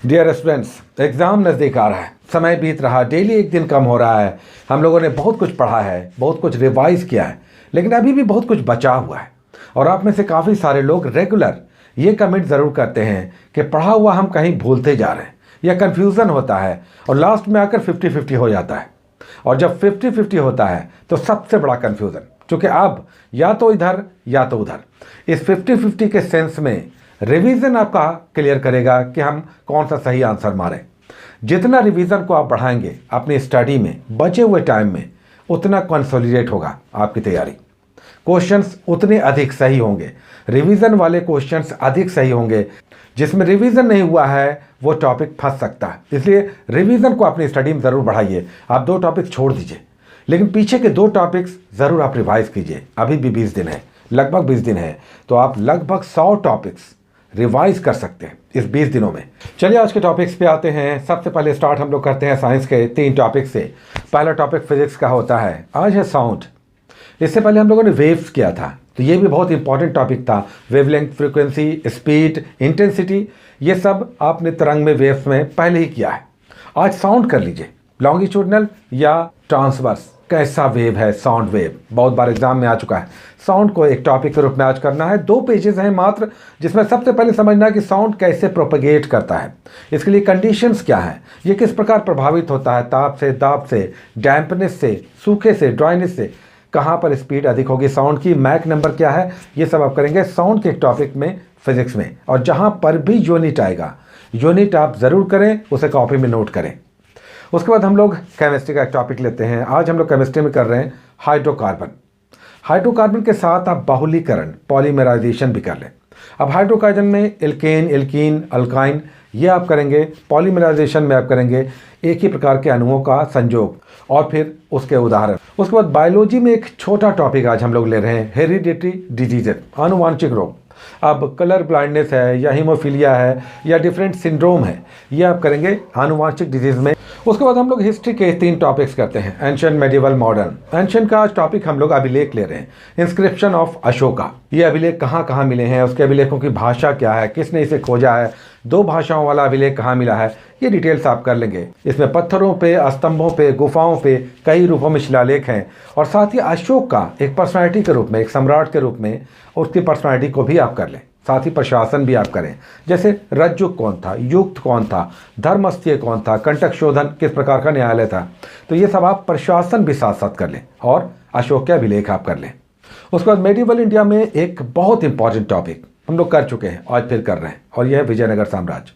Dear students, exam नज़दीक आ रहा है, समय बीत रहा, डेली एक दिन कम हो रहा है। हम लोगों ने बहुत कुछ पढ़ा है, बहुत कुछ रिवाइज किया है, लेकिन अभी भी बहुत कुछ बचा हुआ है। और आप में से काफ़ी सारे लोग रेगुलर ये कमेंट ज़रूर करते हैं कि पढ़ा हुआ हम कहीं भूलते जा रहे हैं या कन्फ्यूज़न होता है और लास्ट में आकर 50-50 हो जाता है। और जब 50-50 होता है तो सबसे बड़ा कन्फ्यूज़न, क्योंकि अब या तो इधर या तो उधर। इस 50-50 के सेंस में रिवीजन आपका क्लियर करेगा कि हम कौन सा सही आंसर मारें। जितना रिवीजन को आप बढ़ाएंगे अपनी स्टडी में बचे हुए टाइम में, उतना कंसोलिडेट होगा आपकी तैयारी। क्वेश्चंस उतने अधिक सही होंगे, रिवीजन वाले क्वेश्चंस अधिक सही होंगे। जिसमें रिवीजन नहीं हुआ है वो टॉपिक फंस सकता है, इसलिए रिवीजन को अपनी स्टडी में ज़रूर बढ़ाइए। आप 2 टॉपिक छोड़ दीजिए, लेकिन पीछे के 2 टॉपिक्स ज़रूर आप रिवाइज कीजिए। अभी भी 20 दिन है, लगभग 20 दिन है, तो आप लगभग 100 टॉपिक्स रिवाइज कर सकते हैं इस 20 दिनों में। चलिए आज के टॉपिक्स पे आते हैं। सबसे पहले स्टार्ट हम लोग करते हैं साइंस के 3 टॉपिक से। पहला टॉपिक फिजिक्स का होता है, आज है साउंड। इससे पहले हम लोगों ने वेव्स किया था, तो ये भी बहुत इंपॉर्टेंट टॉपिक था। वेवलेंथ, फ्रीक्वेंसी, स्पीड, इंटेंसिटी, ये सब आपने तरंग में, वेव्स में पहले ही किया है। आज साउंड कर लीजिए, लॉन्गिट्यूडनल या ट्रांसवर्स, कैसा वेव है साउंड वेव, बहुत बार एग्जाम में आ चुका है। साउंड को एक टॉपिक के रूप में आज करना है। 2 पेजेस हैं मात्र, जिसमें सबसे पहले समझना है कि साउंड कैसे प्रोपेगेट करता है, इसके लिए कंडीशंस क्या है, ये किस प्रकार प्रभावित होता है, ताप से, दाब से, डैम्पनेस से, सूखे से, ड्राइनेस से, कहाँ पर स्पीड अधिक होगी साउंड की, मैक नंबर क्या है, ये सब आप करेंगे साउंड के एक टॉपिक में फिजिक्स में। और जहाँ पर भी यूनिट आएगा, यूनिट आप ज़रूर करें, उसे कॉपी में नोट करें। उसके बाद हम लोग केमिस्ट्री का एक टॉपिक लेते हैं। आज हम लोग केमिस्ट्री में कर रहे हैं हाइड्रोकार्बन। हाइड्रोकार्बन के साथ आप बाहुलीकरण, पॉलीमराइजेशन भी कर लें। अब हाइड्रोकार्बन में एल्केन, एल्कीन, अल्काइन, ये आप करेंगे। पॉलीमराइजेशन में आप करेंगे एक ही प्रकार के अणुओं का संयोग और फिर उसके उदाहरण। उसके बाद बायोलॉजी में एक छोटा टॉपिक आज हम लोग ले रहे हैं, हेरिडिटरी डिजीजेज, आनुवांशिक रोग। अब कलर ब्लाइंडनेस है या हीमोफीलिया है या डिफरेंट सिंड्रोम है, ये आप करेंगे आनुवांशिक डिजीज में। उसके बाद हम लोग हिस्ट्री के 3 टॉपिक्स करते हैं, एंशिएंट, मेडिवल, मॉडर्न। एंशिएंट का आज टॉपिक हम लोग अभिलेख ले रहे हैं, इंस्क्रिप्शन ऑफ अशोका। ये अभिलेख कहाँ कहाँ मिले हैं, उसके अभिलेखों की भाषा क्या है, किसने इसे खोजा है, 2 भाषाओं वाला अभिलेख कहाँ मिला है, ये डिटेल्स आप कर लेंगे। इसमें पत्थरों पे, स्तंभों पे, गुफाओं पे कई रूपों में शिलालेख हैं। और साथ ही अशोक का एक पर्सनैलिटी के रूप में, एक सम्राट के रूप में उसकी पर्सनैलिटी को भी आप कर लें। साथ ही प्रशासन भी आप करें, जैसे रज्जुक कौन था, युक्त कौन था, धर्मस्थ्य कौन था, कंटक शोधन किस प्रकार का न्यायालय था, तो ये सब आप प्रशासन भी साथ साथ कर लें और अशोक के अभिलेख आप कर लें। उसके बाद मेडिवल इंडिया में एक बहुत इंपॉर्टेंट टॉपिक हम लोग कर चुके हैं, आज फिर कर रहे हैं, और यह है विजयनगर साम्राज्य।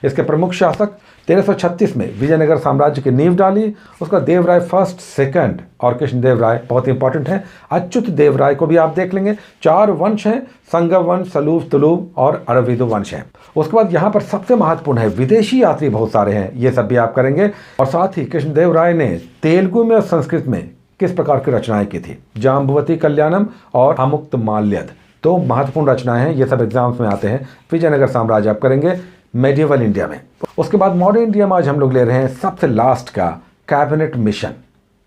इसके प्रमुख शासक 1336 में विजयनगर साम्राज्य की नींव डाली। उसका देवराय फर्स्ट, सेकंड और कृष्णदेव राय बहुत इंपॉर्टेंट है। अच्युत देव राय को भी आप देख लेंगे। 4 वंश हैं, संगम वंश, सलूब, तुलूब और अरविदु वंश हैं। उसके बाद यहाँ पर सबसे महत्वपूर्ण है, विदेशी यात्री बहुत सारे हैं, ये सब भी आप करेंगे। और साथ ही कृष्णदेव राय ने तेलुगु में और संस्कृत में किस प्रकार की रचनाएं की थी, जाम्बवती कल्याणम और अमुक्त माल्यद, 2 महत्वपूर्ण रचनाएं हैं, ये सब एग्जाम्स में आते हैं। विजयनगर साम्राज्य आप करेंगे मेडिवल इंडिया में। उसके बाद मॉडर्न इंडिया में आज हम लोग ले रहे हैं सबसे लास्ट का कैबिनेट मिशन।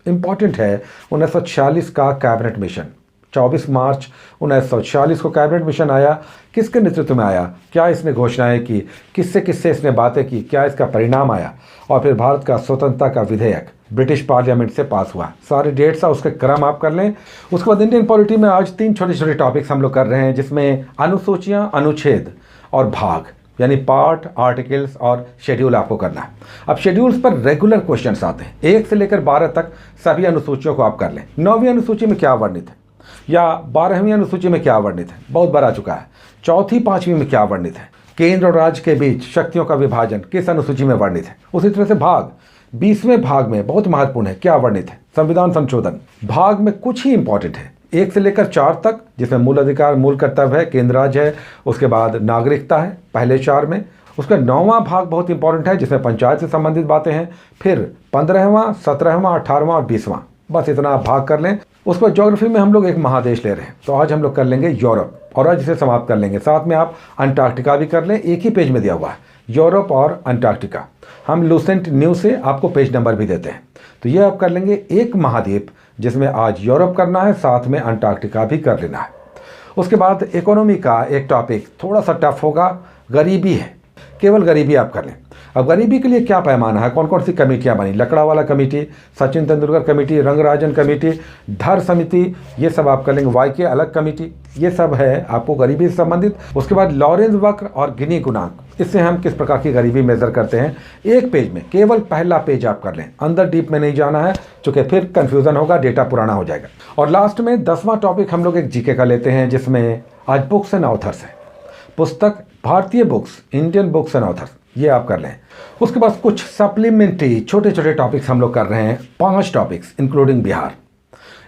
इंपॉर्टेंट है 1946 का कैबिनेट मिशन। 24 मार्च 1946 को कैबिनेट मिशन आया। किसके नेतृत्व में आया, क्या इसने घोषणाएं की, किससे किससे इसने बातें की, क्या इसका परिणाम आया, और फिर भारत का स्वतंत्रता का विधेयक ब्रिटिश पार्लियामेंट से पास हुआ। सारे डेट्स और उसके क्रम आप कर लें। उसके बाद इंडियन पॉलिटी में आज 3 छोटे छोटे टॉपिक्स हम लोग कर रहे हैं, जिसमें अनुसूचियाँ, अनुच्छेद और भाग, यानी पार्ट, आर्टिकल्स और शेड्यूल आपको करना है। अब शेड्यूल्स पर रेगुलर क्वेश्चंस आते हैं, 1 से लेकर 12 तक सभी अनुसूचियों को आप कर लें। 9वीं अनुसूची में क्या वर्णित है या 12वीं अनुसूची में क्या वर्णित है, बहुत बार आ चुका है। 4वीं, 5वीं में क्या वर्णित है, केंद्र और राज्य के बीच शक्तियों का विभाजन किस अनुसूची में वर्णित है। उसी तरह से भाग, 20वें भाग में बहुत महत्वपूर्ण है, क्या वर्णित है, संविधान संशोधन। भाग में कुछ ही इंपॉर्टेंट है, 1 से लेकर 4 तक, जिसमें मूल अधिकार, मूल कर्तव्य है, केंद्र राज्य है। उसके बाद नागरिकता है पहले 4 में। उसका 9वां भाग बहुत इंपॉर्टेंट है, जिसमें पंचायत से संबंधित बातें हैं। फिर 15वां, 17वां, 18वां और 20वां, बस इतना आप भाग कर लें। उसके बाद ज्योग्राफी में हम लोग एक महादेश ले रहे हैं, तो आज हम लोग कर लेंगे यूरोप, और आज इसे समाप्त कर लेंगे। साथ में आप अंटार्कटिका भी कर लें, एक ही पेज में दिया हुआ है, यूरोप और अंटार्कटिका। हम लूसेंट न्यूज़ से आपको पेज नंबर भी देते हैं, तो ये आप कर लेंगे। एक महाद्वीप जिसमें आज यूरोप करना है, साथ में अंटार्कटिका भी कर लेना है। उसके बाद इकोनॉमी का एक टॉपिक थोड़ा सा टफ होगा, गरीबी है, केवल गरीबी आप कर लें। अब गरीबी के लिए क्या पैमाना है, कौन कौन सी कमेटियां बनी, Lakdawala committee, Sachin Tendulkar committee, Rangarajan committee, धर समिति, ये सब आप कर लेंगे। वाई के अलग कमेटी, ये सब है आपको गरीबी से संबंधित। उसके बाद लॉरेंस वक्र और गिनी गुणांक, इससे हम किस प्रकार की गरीबी मेजर करते हैं। एक पेज में केवल पहला पेज आप कर लें, अंदर डीप में नहीं जाना है क्योंकि फिर कंफ्यूजन होगा, डेटा पुराना हो जाएगा। और लास्ट में 10वां टॉपिक हम लोग एक जीके का लेते हैं, जिसमें आज बुक्स एंड ऑथर्स है, पुस्तक भारतीय books, Indian books and authors, ये आप कर लें। उसके बाद कुछ सप्लीमेंट्री छोटे छोटे टॉपिक्स हम लोग कर रहे हैं, 5 टॉपिक्स इंक्लूडिंग बिहार।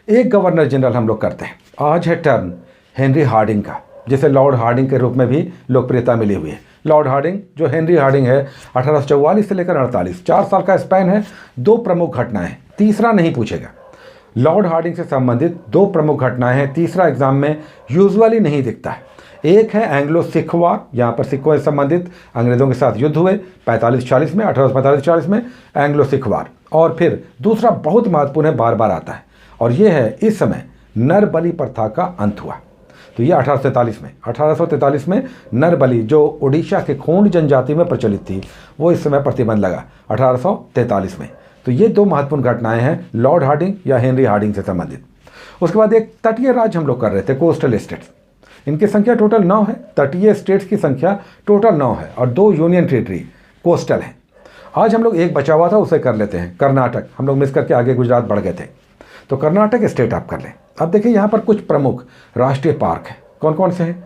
एक गवर्नर जनरल हम लोग करते हैं। आज है टर्न हेनरी हार्डिंग का, जिसे लॉर्ड हार्डिंग के रूप में भी लोकप्रियता मिली हुई है। लॉर्ड हार्डिंग जो हेनरी हार्डिंग है 1844 से लेकर 48, 4 साल का स्पैन है। 2 प्रमुख घटनाएं, तीसरा नहीं पूछेगा। लॉर्ड हार्डिंग से संबंधित 2 प्रमुख घटनाएं हैं, तीसरा एग्जाम में यूजुअली नहीं दिखता है। एक है एंग्लो सिख वार, यहाँ पर सिखों से संबंधित अंग्रेजों के साथ युद्ध हुए 45-46 में, 1845-46 में एंग्लो सिख वार। और फिर दूसरा बहुत महत्वपूर्ण है, बार बार आता है, और ये है इस समय नर बलि प्रथा का अंत हुआ। तो ये 1843 में नर बलि जो उड़ीसा के खोंड जनजाति में प्रचलित थी, वो इस समय प्रतिबंध लगा 1843 में। तो ये 2 महत्वपूर्ण घटनाएं हैं लॉर्ड हार्डिंग या हेनरी हार्डिंग से संबंधित। उसके बाद एक तटीय राज्य हम लोग कर रहे थे, कोस्टल स्टेट्स। इनकी संख्या टोटल 9 है, तटीय स्टेट्स की संख्या टोटल 9 है, और 2 यूनियन टेरिटरी कोस्टल हैं। आज हम लोग एक बचा हुआ था, उसे कर लेते हैं, कर्नाटक। हम लोग मिस करके आगे गुजरात बढ़ गए थे, तो कर्नाटक स्टेट आप कर लें। अब देखिए यहाँ पर कुछ प्रमुख राष्ट्रीय पार्क हैं, कौन कौन से हैं।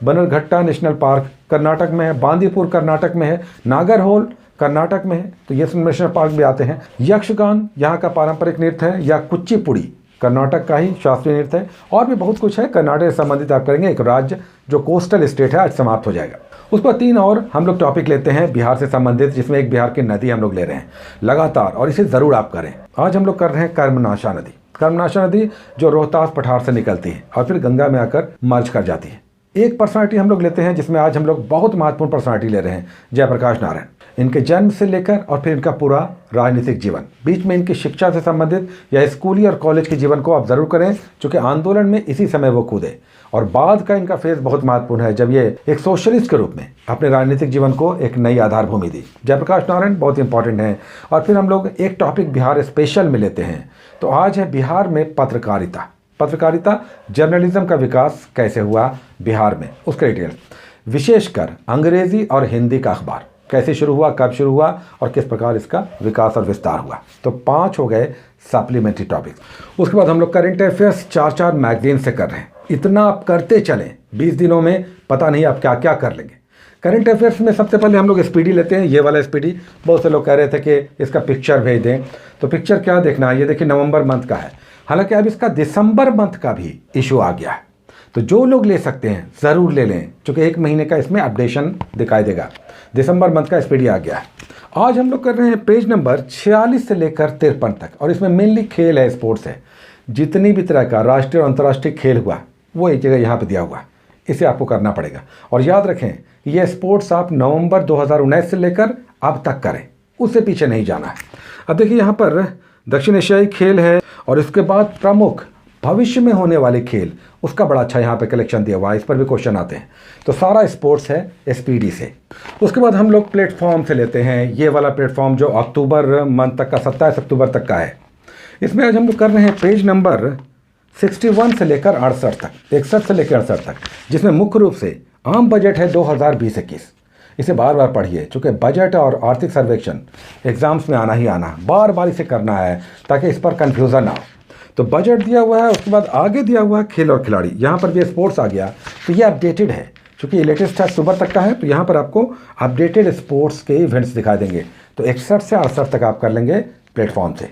बनरघट्टा नेशनल पार्क कर्नाटक में है, बांदीपुर कर्नाटक में है, नागरहोल कर्नाटक में है, तो ये नेशनल पार्क भी आते हैं। यक्षगान यहाँ का पारंपरिक नृत्य है, या कुचिपुड़ी कर्नाटक का ही शास्त्रीय नृत्य है। और भी बहुत कुछ है कर्नाटक से संबंधित आप करेंगे। एक राज्य जो कोस्टल स्टेट है आज समाप्त हो जाएगा। उस पर 3 और हम लोग टॉपिक लेते हैं बिहार से संबंधित, जिसमें एक बिहार की नदी हम लोग ले रहे हैं लगातार, और इसे ज़रूर आप करें। आज हम लोग कर रहे हैं कर्मनाशा नदी। कर्मनाशा नदी जो रोहतास पठार से निकलती है और फिर गंगा में आकर मर्ज कर जाती है। एक पर्सनालिटी हम लोग लेते हैं, जिसमें आज हम लोग बहुत महत्वपूर्ण पर्सनालिटी ले रहे हैं, जयप्रकाश नारायण। इनके जन्म से लेकर और फिर इनका पूरा राजनीतिक जीवन, बीच में इनकी शिक्षा से संबंधित या स्कूली और कॉलेज के जीवन को आप ज़रूर करें, क्योंकि आंदोलन में इसी समय वो कूदे। और बाद का इनका फेज बहुत महत्वपूर्ण है, जब ये एक सोशलिस्ट के रूप में अपने राजनीतिक जीवन को एक नई आधार भूमि दी। जयप्रकाश नारायण बहुत इंपॉर्टेंट हैं। और फिर हम लोग एक टॉपिक बिहार स्पेशल में लेते हैं, तो आज है बिहार में पत्रकारिता जर्नलिज्म का विकास कैसे हुआ बिहार में, उसके डिटेल। विशेषकर अंग्रेजी और हिंदी का अखबार कैसे शुरू हुआ, कब शुरू हुआ, और किस प्रकार इसका विकास और विस्तार हुआ। तो 5 हो गए सप्लीमेंट्री टॉपिक्स। उसके बाद हम लोग करंट अफेयर्स 4 मैगजीन से कर रहे हैं। इतना आप करते चलें, 20 दिनों में पता नहीं आप क्या क्या कर लेंगे। करंट अफेयर्स में सबसे पहले हम लोग स्पीडी लेते हैं, ये वाला स्पीडी। बहुत से लोग कह रहे थे कि इसका पिक्चर भेज दें, तो पिक्चर क्या देखना है, ये देखिए नवंबर मंथ का है। हालांकि अब इसका दिसंबर मंथ का भी इशू आ गया है, तो जो लोग ले सकते हैं ज़रूर ले लें, क्योंकि 1 महीने का इसमें अपडेशन दिखाई देगा। दिसंबर मंथ का स्पीडी आ गया है। आज हम लोग कर रहे हैं पेज नंबर 46 से लेकर 53 तक, और इसमें मेनली खेल है, स्पोर्ट्स है। जितनी भी तरह का राष्ट्रीय और अंतर्राष्ट्रीय खेल हुआ वो एक जगह यहाँ पे दिया हुआ है, इसे आपको करना पड़ेगा। और याद रखें ये स्पोर्ट्स आप नवंबर 2019 से लेकर अब तक करें, उससे पीछे नहीं जाना है। अब देखिए यहाँ पर दक्षिण एशियाई खेल है, और इसके बाद प्रमुख भविष्य में होने वाले खेल, उसका बड़ा अच्छा यहाँ पे कलेक्शन दिया हुआ है, इस पर भी क्वेश्चन आते हैं। तो सारा स्पोर्ट्स है स्पीडी से। उसके बाद हम लोग प्लेटफॉर्म से लेते हैं, ये वाला प्लेटफॉर्म जो अक्टूबर मंथ तक का 27 अक्टूबर तक का है। इसमें आज हम लोग कर रहे हैं पेज नंबर 61 से लेकर 68 तक, 61 से लेकर 68 तक, जिसमें मुख्य रूप से आम बजट है 2020-21। इसे बार बार पढ़िए, चूँकि बजट और आर्थिक सर्वेक्षण एग्जाम्स में आना ही आना, बार बार इसे करना है ताकि इस पर कन्फ्यूज़न ना हो। तो बजट दिया हुआ है, उसके बाद आगे दिया हुआ है खेल और खिलाड़ी। यहाँ पर भी स्पोर्ट्स आ गया, तो ये अपडेटेड है, क्योंकि ये लेटेस्ट है, अक्टूबर तक का है, तो यहाँ पर आपको अपडेटेड स्पोर्ट्स के इवेंट्स दिखा देंगे। तो 61 से 68 तक आप कर लेंगे प्लेटफॉर्म से।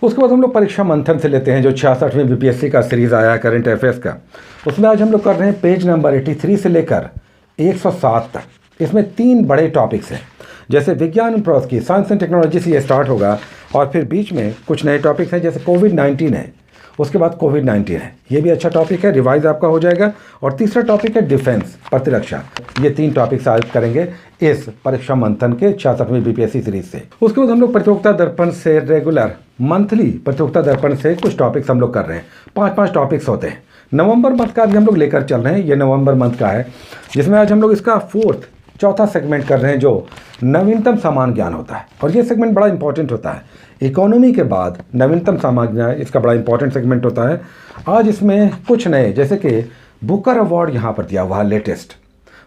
उसके बाद हम लोग परीक्षा मंथन से लेते हैं, जो 66वें बीपीएससी का सीरीज़ आया है करंट अफेयर्स का। उसमें आज हम लोग कर रहे हैं पेज नंबर 83 से लेकर 107 तक। इसमें 3 बड़े टॉपिक्स हैं, जैसे विज्ञान एवं प्रौद्योगिकी, साइंस एंड टेक्नोलॉजी से ये स्टार्ट होगा, और फिर बीच में कुछ नए टॉपिक्स हैं, जैसे कोविड-19 है, उसके बाद कोविड-19 है, ये भी अच्छा टॉपिक है, रिवाइज आपका हो जाएगा। और तीसरा टॉपिक है डिफेंस, प्रतिरक्षा। ये 3 टॉपिक्स आज करेंगे इस परीक्षा मंथन के 66वें बीपीएससी सीरीज से। उसके बाद हम लोग प्रतियोगिता दर्पण से रेगुलर मंथली प्रतियोगिता दर्पण से कुछ टॉपिक्स हम लोग कर रहे हैं, 5-5 टॉपिक्स होते हैं। नवंबर मंथ का भी हम लोग लेकर चल रहे हैं, ये नवंबर मंथ का है, जिसमें आज हम लोग इसका 4th चौथा सेगमेंट कर रहे हैं जो नवीनतम सामान्य ज्ञान होता है, और ये सेगमेंट बड़ा इंपॉर्टेंट होता है। इकोनॉमी के बाद नवीनतम सामान्य ज्ञान इसका बड़ा इंपॉर्टेंट सेगमेंट होता है। आज इसमें कुछ नए, जैसे कि बुकर अवार्ड यहाँ पर दिया हुआ है लेटेस्ट,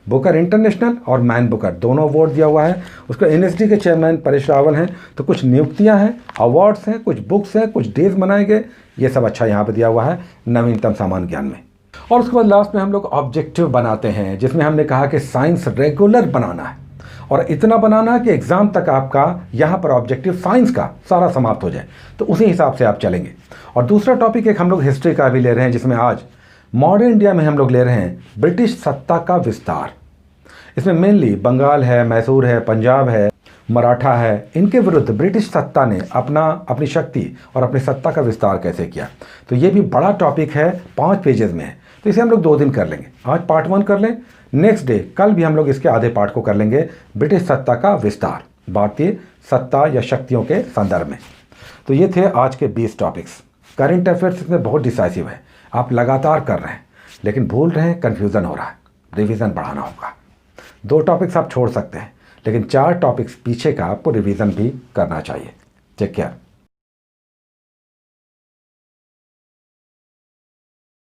बुकर इंटरनेशनल और मैन बुकर दोनों अवार्ड दिया हुआ है। उसका एनएसडी के चेयरमैन परेश रावल हैं। तो कुछ नियुक्तियां हैं, अवार्ड्स हैं, कुछ बुक्स हैं, कुछ डेज मनाए गए, ये सब अच्छा यहाँ पर दिया हुआ है नवीनतम सामान्य ज्ञान में। और उसके बाद लास्ट में हम लोग ऑब्जेक्टिव बनाते हैं, जिसमें हमने कहा कि साइंस रेगुलर बनाना है और इतना बनाना है कि एग्जाम तक आपका यहाँ पर ऑब्जेक्टिव साइंस का सारा समाप्त हो जाए। तो उसी हिसाब से आप चलेंगे। और दूसरा टॉपिक एक हम लोग हिस्ट्री का भी ले रहे हैं, जिसमें आज मॉडर्न इंडिया में हम लोग ले रहे हैं ब्रिटिश सत्ता का विस्तार। इसमें मेनली बंगाल है, मैसूर है, पंजाब है, मराठा है, इनके विरुद्ध ब्रिटिश सत्ता ने अपनी शक्ति और अपनी सत्ता का विस्तार कैसे किया। तो ये भी बड़ा टॉपिक है, 5 पेजेस में है। तो इसे हम लोग 2 दिन कर लेंगे। आज पार्ट 1 कर लें, नेक्स्ट डे कल भी हम लोग इसके आधे पार्ट को कर लेंगे, ब्रिटिश सत्ता का विस्तार, भारतीय सत्ता या शक्तियों के संदर्भ में। तो ये थे आज के 20 टॉपिक्स। करंट अफेयर्स इसमें बहुत डिसाइसिव है, आप लगातार कर रहे हैं लेकिन भूल रहे हैं, कन्फ्यूज़न हो रहा है, रिवीजन बढ़ाना होगा। 2 टॉपिक्स आप छोड़ सकते हैं, लेकिन 4 टॉपिक्स पीछे का आपको रिवीजन भी करना चाहिए। Take care.